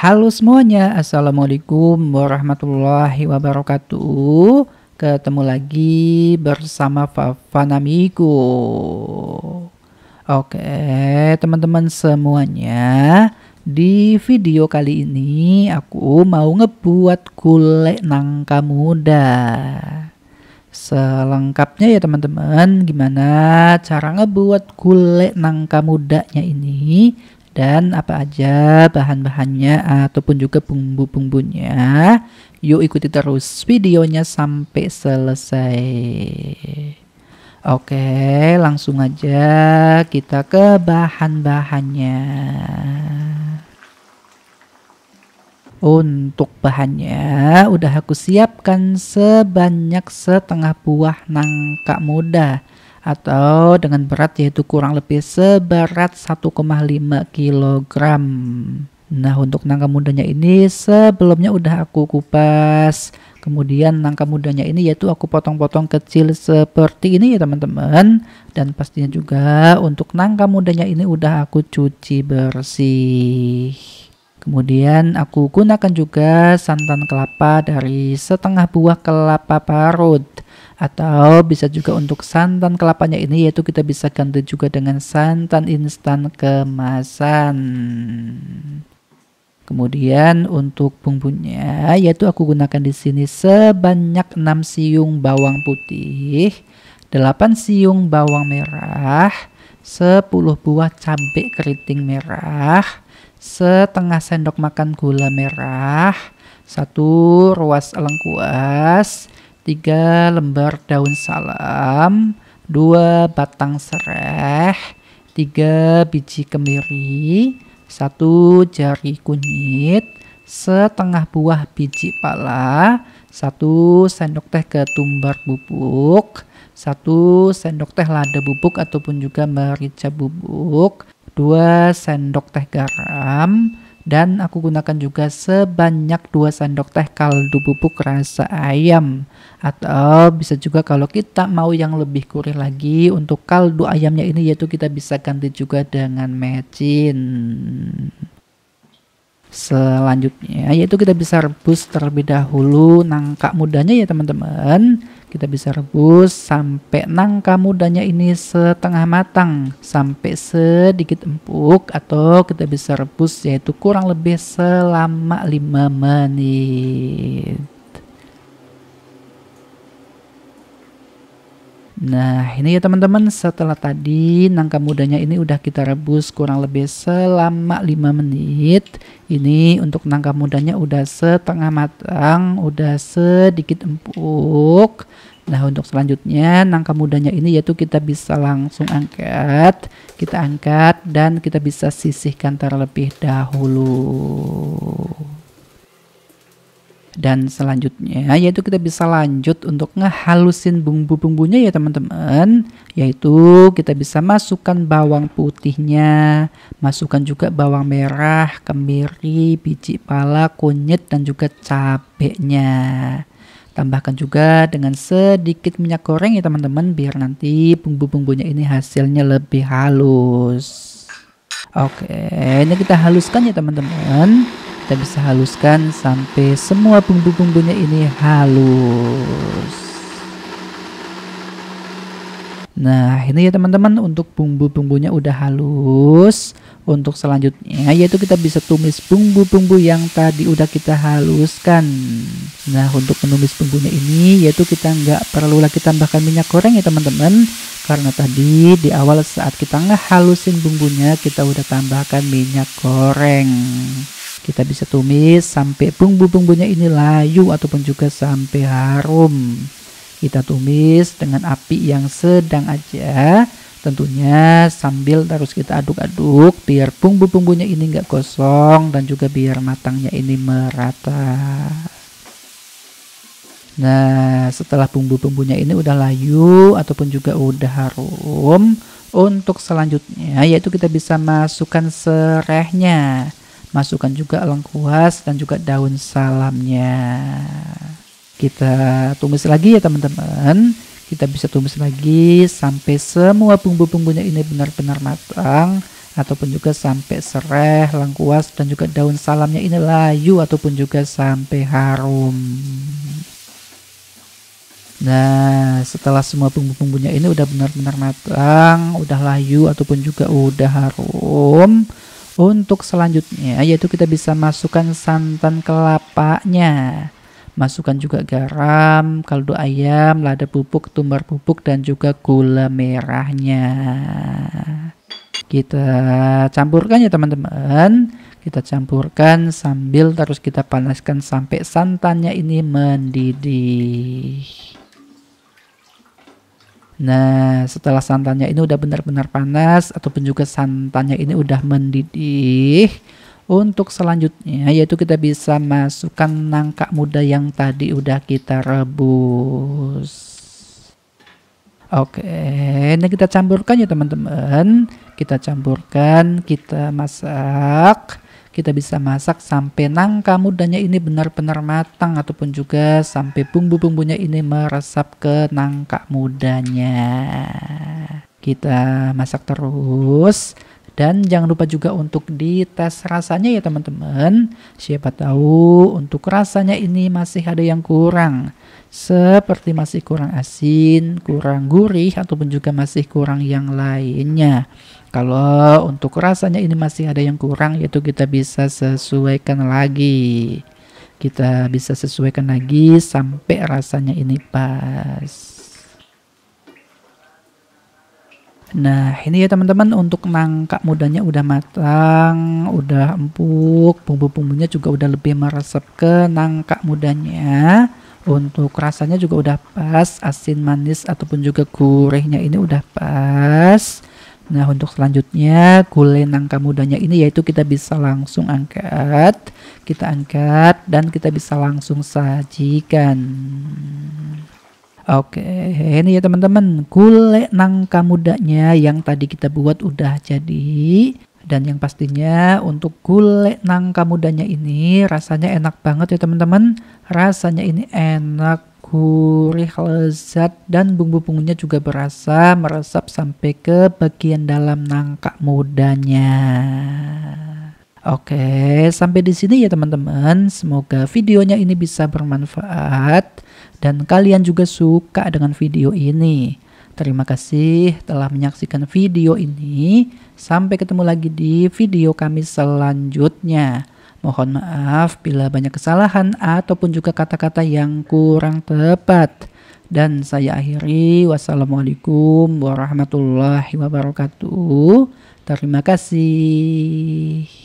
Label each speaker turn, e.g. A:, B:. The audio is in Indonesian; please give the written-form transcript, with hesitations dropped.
A: Halo semuanya, Assalamualaikum warahmatullahi wabarakatuh. Ketemu lagi bersama Fafan Amigo. Oke, teman-teman semuanya, di video kali ini aku mau ngebuat gulai nangka muda. Selengkapnya ya teman-teman, gimana cara ngebuat gulai nangka mudanya ini dan apa aja bahan-bahannya ataupun juga bumbu-bumbunya. Yuk ikuti terus videonya sampai selesai. Oke, langsung aja kita ke bahan-bahannya. Untuk bahannya udah aku siapkan sebanyak setengah buah nangka muda atau dengan berat yaitu kurang lebih seberat 1,5 kg. Nah, untuk nangka mudanya ini sebelumnya udah aku kupas. Kemudian nangka mudanya ini yaitu aku potong-potong kecil seperti ini ya teman-teman. Dan pastinya juga untuk nangka mudanya ini udah aku cuci bersih. Kemudian aku gunakan juga santan kelapa dari setengah buah kelapa parut. Atau bisa juga untuk santan kelapanya ini yaitu kita bisa ganti juga dengan santan instan kemasan. Kemudian untuk bumbunya yaitu aku gunakan di sini sebanyak 6 siung bawang putih, 8 siung bawang merah, 10 buah cabai keriting merah, setengah sendok makan gula merah, 1 ruas lengkuas, 3 lembar daun salam, 2 batang serai, 3 biji kemiri, 1 jari kunyit, setengah buah biji pala, 1 sendok teh ketumbar bubuk, 1 sendok teh lada bubuk ataupun juga merica bubuk, 2 sendok teh garam, dan aku gunakan juga sebanyak 2 sendok teh kaldu bubuk rasa ayam. Atau bisa juga kalau kita mau yang lebih gurih lagi untuk kaldu ayamnya ini yaitu kita bisa ganti juga dengan mecin. Selanjutnya yaitu kita bisa rebus terlebih dahulu nangka mudanya ya teman-teman. Kita bisa rebus sampai nangka mudanya ini setengah matang sampai sedikit empuk, atau kita bisa rebus yaitu kurang lebih selama 5 menit. Nah ini ya teman-teman, setelah tadi nangka mudanya ini udah kita rebus kurang lebih selama 5 menit. Ini untuk nangka mudanya udah setengah matang, udah sedikit empuk. Nah untuk selanjutnya nangka mudanya ini yaitu kita bisa langsung angkat. Kita angkat dan kita bisa sisihkan terlebih dahulu. Dan selanjutnya yaitu kita bisa lanjut untuk ngehalusin bumbu-bumbunya ya teman-teman. Yaitu kita bisa masukkan bawang putihnya, masukkan juga bawang merah, kemiri, biji pala, kunyit, dan juga cabenya. Tambahkan juga dengan sedikit minyak goreng ya teman-teman, biar nanti bumbu-bumbunya ini hasilnya lebih halus. Oke, ini kita haluskan ya teman-teman. Kita bisa haluskan sampai semua bumbu-bumbunya ini halus. Nah ini ya teman-teman, untuk bumbu-bumbunya udah halus. Untuk selanjutnya yaitu kita bisa tumis bumbu-bumbu yang tadi udah kita haluskan. Nah untuk menumis bumbunya ini yaitu kita nggak perlu lagi tambahkan minyak goreng ya teman-teman, karena tadi di awal saat kita ngehalusin bumbunya kita udah tambahkan minyak goreng. Kita bisa tumis sampai bumbu-bumbunya ini layu ataupun juga sampai harum. Kita tumis dengan api yang sedang aja. Tentunya sambil terus kita aduk-aduk biar bumbu-bumbunya ini nggak gosong dan juga biar matangnya ini merata. Nah setelah bumbu-bumbunya ini udah layu ataupun juga udah harum, untuk selanjutnya yaitu kita bisa masukkan serehnya. Masukkan juga lengkuas dan juga daun salamnya. Kita tumis lagi ya teman-teman. Kita bisa tumis lagi sampai semua bumbu-bumbunya ini benar-benar matang. ataupun juga sampai sereh, lengkuas, dan juga daun salamnya ini layu ataupun juga sampai harum. Nah, setelah semua bumbu-bumbunya ini udah benar-benar matang, udah layu ataupun juga udah harum, untuk selanjutnya yaitu kita bisa masukkan santan kelapanya. Masukkan juga garam, kaldu ayam, lada bubuk, ketumbar bubuk, dan juga gula merahnya. Kita campurkan ya teman-teman. Kita campurkan sambil terus kita panaskan sampai santannya ini mendidih. Nah, setelah santannya ini udah benar-benar panas ataupun juga santannya ini udah mendidih, untuk selanjutnya yaitu kita bisa masukkan nangka muda yang tadi udah kita rebus. Oke, ini kita campurkan ya teman-teman. Kita campurkan, kita masak. Kita bisa masak sampai nangka mudanya ini benar-benar matang ataupun juga sampai bumbu-bumbunya ini meresap ke nangka mudanya. Kita masak terus. Dan jangan lupa juga untuk dites rasanya ya teman-teman. Siapa tahu untuk rasanya ini masih ada yang kurang. Seperti masih kurang asin, kurang gurih, ataupun juga masih kurang yang lainnya. Kalau untuk rasanya ini masih ada yang kurang, yaitu kita bisa sesuaikan lagi. Kita bisa sesuaikan lagi sampai rasanya ini pas. Nah, ini ya teman-teman, untuk nangka mudanya udah matang, udah empuk, bumbu-bumbunya juga udah lebih meresap ke nangka mudanya. Untuk rasanya juga udah pas, asin manis ataupun juga gurihnya ini udah pas. Nah, untuk selanjutnya gulai nangka mudanya ini yaitu kita bisa langsung angkat. Kita angkat dan kita bisa langsung sajikan. Oke, ini ya teman-teman, gulai nangka mudanya yang tadi kita buat udah jadi. Dan yang pastinya untuk gulai nangka mudanya ini rasanya enak banget ya teman-teman. Rasanya ini enak, gurih, lezat, dan bumbu-bumbunya juga berasa meresap sampai ke bagian dalam nangka mudanya. Oke, sampai di sini ya teman-teman. Semoga videonya ini bisa bermanfaat dan kalian juga suka dengan video ini. Terima kasih telah menyaksikan video ini. Sampai ketemu lagi di video kami selanjutnya. Mohon maaf bila banyak kesalahan ataupun juga kata-kata yang kurang tepat. Dan saya akhiri. Wassalamualaikum warahmatullahi wabarakatuh. Terima kasih.